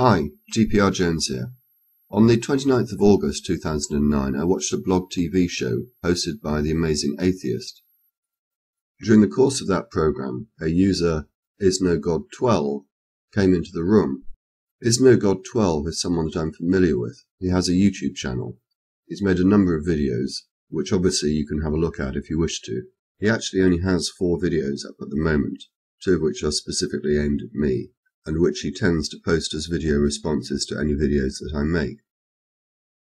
Hi, GPR Jones here. On the 29th of August 2009, I watched a blog TV show hosted by The Amazing Atheist. During the course of that program, a user, IsNoGod12, came into the room. IsNoGod12 is someone that I'm familiar with. He has a YouTube channel. He's made a number of videos, which obviously you can have a look at if you wish to. He actually only has 4 videos up at the moment, 2 of which are specifically aimed at me, and which he tends to post as video responses to any videos that I make.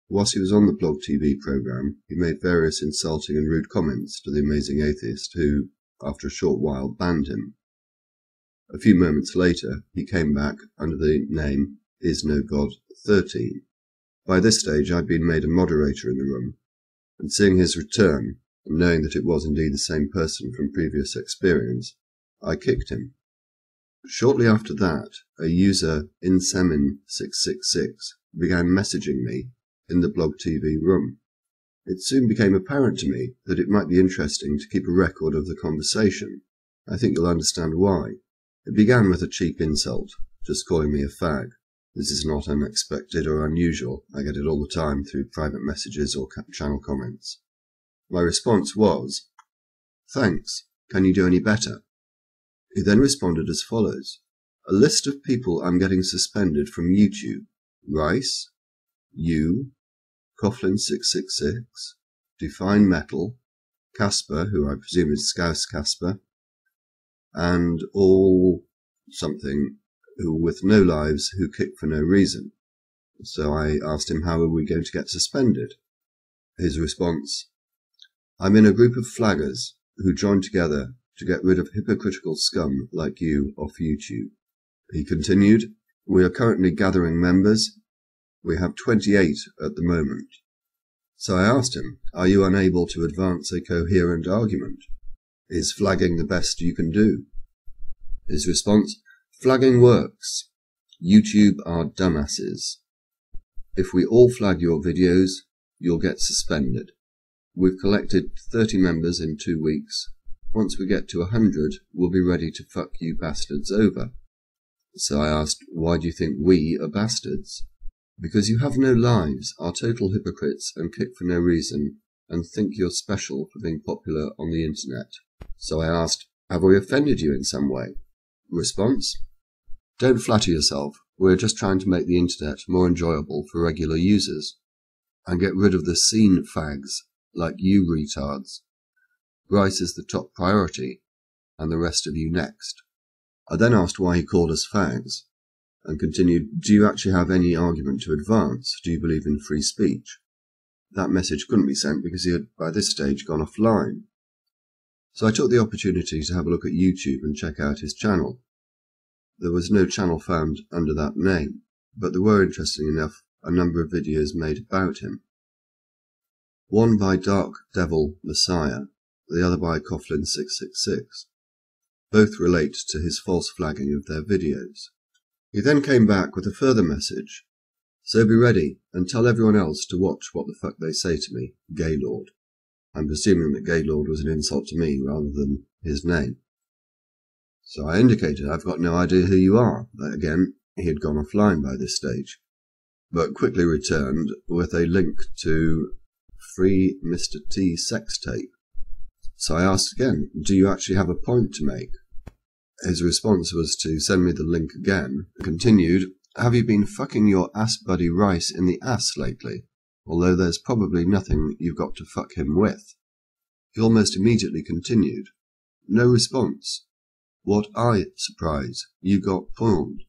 Whilst he was on the blog TV program, he made various insulting and rude comments to The Amazing Atheist, who, after a short while, banned him. A few moments later, he came back under the name IsNoGod13. By this stage, I'd been made a moderator in the room, and seeing his return, and knowing that it was indeed the same person from previous experience, I kicked him. Shortly after that, a user, Insemin666, began messaging me in the blog TV room. It soon became apparent to me that it might be interesting to keep a record of the conversation. I think you'll understand why. It began with a cheap insult, just calling me a fag. This is not unexpected or unusual. I get it all the time through private messages or channel comments. My response was, "Thanks. Can you do any better?" He then responded as follows: "A list of people I'm getting suspended from YouTube: Rice, you, Coughlin666, Define Metal, Casper, who I presume is Scouse Casper, and all something who with no lives who kick for no reason." So I asked him, how are we going to get suspended? His response: "I'm in a group of flaggers who joined together to get rid of hypocritical scum like you off YouTube." He continued, "We are currently gathering members. We have 28 at the moment." So I asked him, are you unable to advance a coherent argument? Is flagging the best you can do? His response: "Flagging works. YouTube are dumbasses. If we all flag your videos, you'll get suspended. We've collected 30 members in 2 weeks. Once we get to 100, we'll be ready to fuck you bastards over." So I asked, why do you think we are bastards? "Because you have no lives, are total hypocrites and kick for no reason, and think you're special for being popular on the internet." So I asked, have we offended you in some way? Response: "Don't flatter yourself. We're just trying to make the internet more enjoyable for regular users, and get rid of the scene fags like you retards. Rice is the top priority, and the rest of you next." I then asked why he called us fags, and continued, do you actually have any argument to advance? Do you believe in free speech? That message couldn't be sent because he had by this stage gone offline. So I took the opportunity to have a look at YouTube and check out his channel. There was no channel found under that name, but there were, interesting enough, a number of videos made about him. One by Dark Devil Messiah, the other by Coughlin666. Both relate to his false flagging of their videos. He then came back with a further message: "So be ready and tell everyone else to watch what the fuck they say to me, Gaylord." I'm presuming that Gaylord was an insult to me rather than his name. So I indicated I've got no idea who you are. Again, he had gone offline by this stage, but quickly returned with a link to Free Mr. T sex tape. So I asked again, do you actually have a point to make? His response was to send me the link again. Continued, have you been fucking your ass buddy Rice in the ass lately? Although there's probably nothing you've got to fuck him with. He almost immediately continued, no response. What surprise, you got pawned.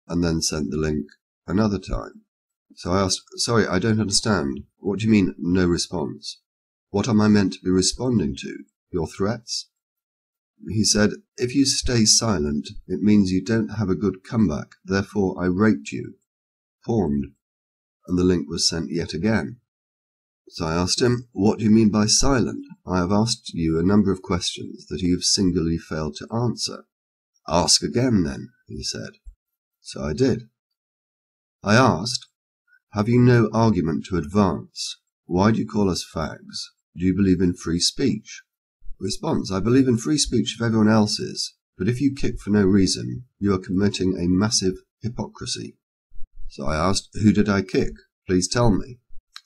And then sent the link another time. So I asked, sorry, I don't understand. What do you mean, no response? What am I meant to be responding to? Your threats? He said, if you stay silent, it means you don't have a good comeback, therefore I raped you. Pawned. And the link was sent yet again. So I asked him, what do you mean by silent? I have asked you a number of questions that you have singularly failed to answer. Ask again then, he said. So I did. I asked, have you no argument to advance? Why do you call us fags? Do you believe in free speech? Response: I believe in free speech if everyone else is, but if you kick for no reason, you are committing a massive hypocrisy. So I asked, "Who did I kick? Please tell me."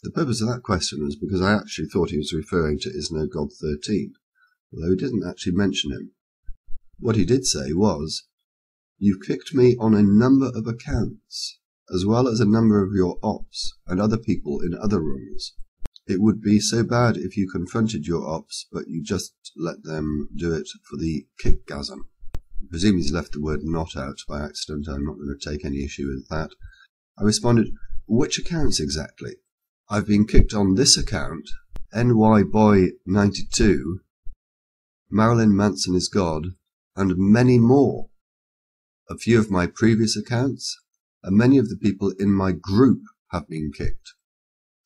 The purpose of that question was because I actually thought he was referring to IsNoGod13, although he didn't actually mention him. What he did say was, "You've kicked me on a number of accounts, as well as a number of your ops and other people in other rooms. It would be so bad if you confronted your ops, but you just let them do it for the kickgasm." I presume he's left the word "not" out by accident. I'm not going to take any issue with that. I responded, "Which accounts exactly? I've been kicked on this account, NYBoy92, Marilyn Manson is God, and many more. A few of my previous accounts, and many of the people in my group have been kicked."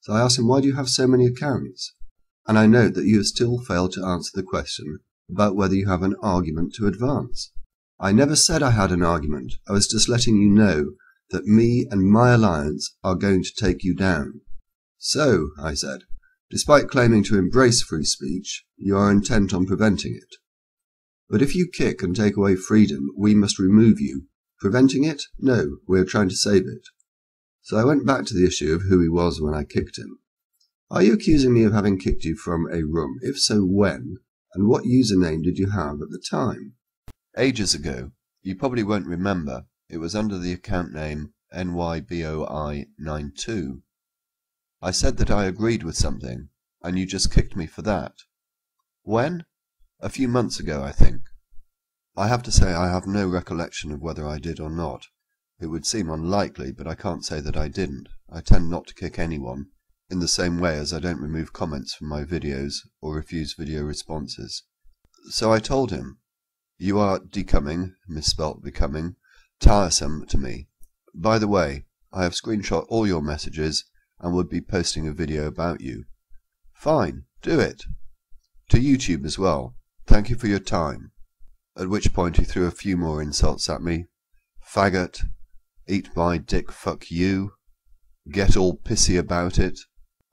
So I asked him, "Why do you have so many accounts?" And I note that you have still failed to answer the question about whether you have an argument to advance. I never said I had an argument. I was just letting you know that me and my alliance are going to take you down. "So," I said, "despite claiming to embrace free speech, you are intent on preventing it. But if you kick and take away freedom, we must remove you. Preventing it? No, we are trying to save it." So I went back to the issue of who he was when I kicked him. "Are you accusing me of having kicked you from a room? If so, when? And what username did you have at the time?" Ages ago. You probably won't remember. It was under the account name NYBoI92. I said that I agreed with something, and you just kicked me for that. When? A few months ago, I think. I have to say I have no recollection of whether I did or not. It would seem unlikely, but I can't say that I didn't. I tend not to kick anyone, in the same way as I don't remove comments from my videos or refuse video responses. So I told him, "You are becoming, misspelt becoming, tiresome to me. By the way, I have screenshot all your messages and would be posting a video about you." "Fine, do it. To YouTube as well. Thank you for your time." At which point he threw a few more insults at me. "Faggot, eat my dick, fuck you, get all pissy about it."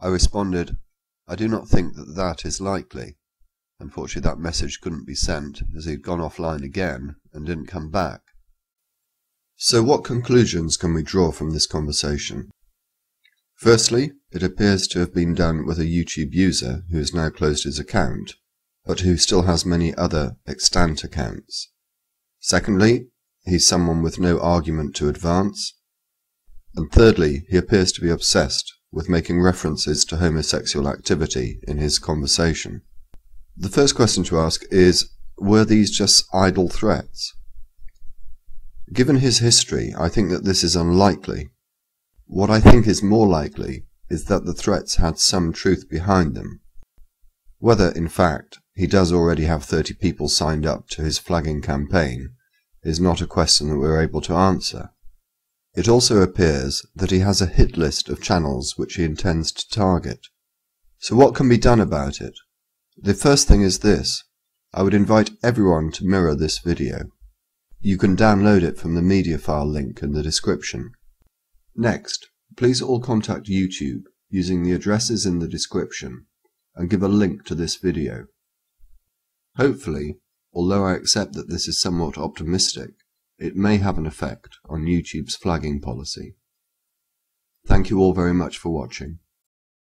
I responded, "I do not think that that is likely." Unfortunately, that message couldn't be sent, as he had gone offline again and didn't come back. So what conclusions can we draw from this conversation? Firstly, it appears to have been done with a YouTube user who has now closed his account, but who still has many other extant accounts. Secondly, he's someone with no argument to advance. And thirdly, he appears to be obsessed with making references to homosexual activity in his conversation. The first question to ask is, were these just idle threats? Given his history, I think that this is unlikely. What I think is more likely is that the threats had some truth behind them. Whether, in fact, he does already have 30 people signed up to his flagging campaign is not a question that we're able to answer. It also appears that he has a hit list of channels which he intends to target. So what can be done about it? The first thing is this. I would invite everyone to mirror this video. You can download it from the media file link in the description. Next, please all contact YouTube using the addresses in the description and give a link to this video. Hopefully, although I accept that this is somewhat optimistic, it may have an effect on YouTube's flagging policy. Thank you all very much for watching.